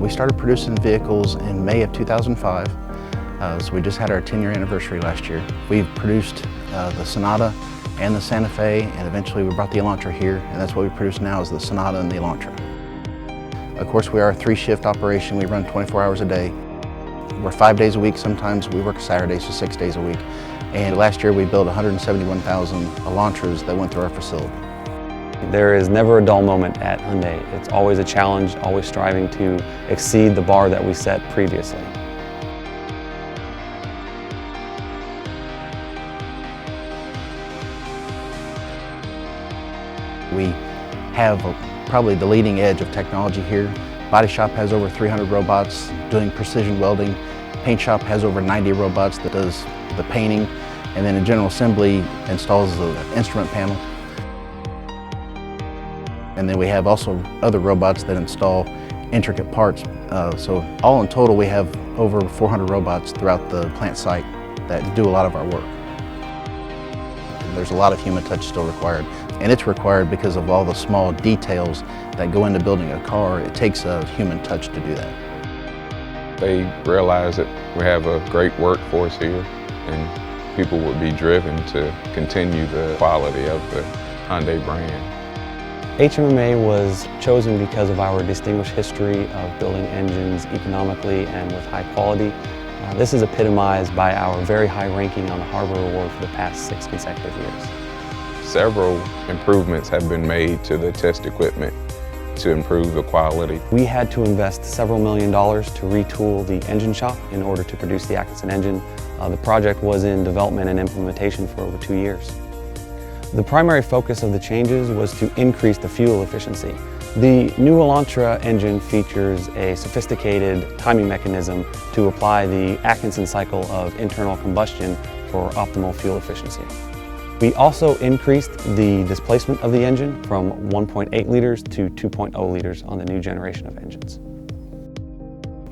We started producing vehicles in May of 2005, so we just had our 10-year anniversary last year. We've produced the Sonata and the Santa Fe, and eventually we brought the Elantra here, and that's what we produce now is the Sonata and the Elantra. Of course, we are a 3-shift operation. We run 24 hours a day. We're 5 days a week. Sometimes we work Saturdays, so 6 days a week. And last year we built 171,000 Elantras that went through our facility. There is never a dull moment at Hyundai. It's always a challenge, always striving to exceed the bar that we set previously. We have probably the leading edge of technology here. Body shop has over 300 robots doing precision welding. Paint shop has over 90 robots that does the painting. And then in general assembly installs the instrument panel. And then we have also other robots that install intricate parts. So all in total we have over 400 robots throughout the plant site that do a lot of our work. There's a lot of human touch still required. And it's required because of all the small details that go into building a car. It takes a human touch to do that. They realize that we have a great workforce here and people would be driven to continue the quality of the Hyundai brand. HMMA was chosen because of our distinguished history of building engines economically and with high quality. This is epitomized by our very high ranking on the Harbor Award for the past 6 consecutive years. Several improvements have been made to the test equipment to improve the quality. We had to invest several $1 million to retool the engine shop in order to produce the Atkinson engine. The project was in development and implementation for over 2 years. The primary focus of the changes was to increase the fuel efficiency. The new Elantra engine features a sophisticated timing mechanism to apply the Atkinson cycle of internal combustion for optimal fuel efficiency. We also increased the displacement of the engine from 1.8 liters to 2.0 liters on the new generation of engines.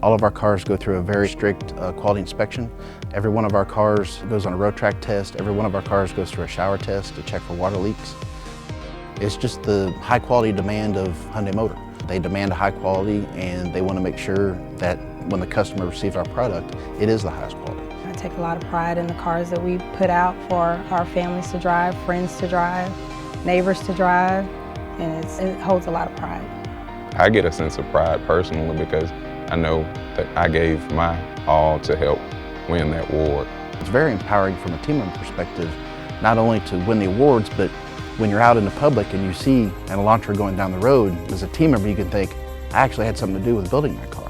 All of our cars go through a very strict quality inspection. Every one of our cars goes on a road track test. Every one of our cars goes through a shower test to check for water leaks. It's just the high quality demand of Hyundai Motor. They demand a high quality and they want to make sure that when the customer receives our product, it is the highest quality. I take a lot of pride in the cars that we put out for our families to drive, friends to drive, neighbors to drive, and it holds a lot of pride. I get a sense of pride personally because I know that I gave my all to help win that award. It's very empowering from a team member perspective, not only to win the awards, but when you're out in the public and you see an Elantra going down the road, as a team member you can think, I actually had something to do with building that car.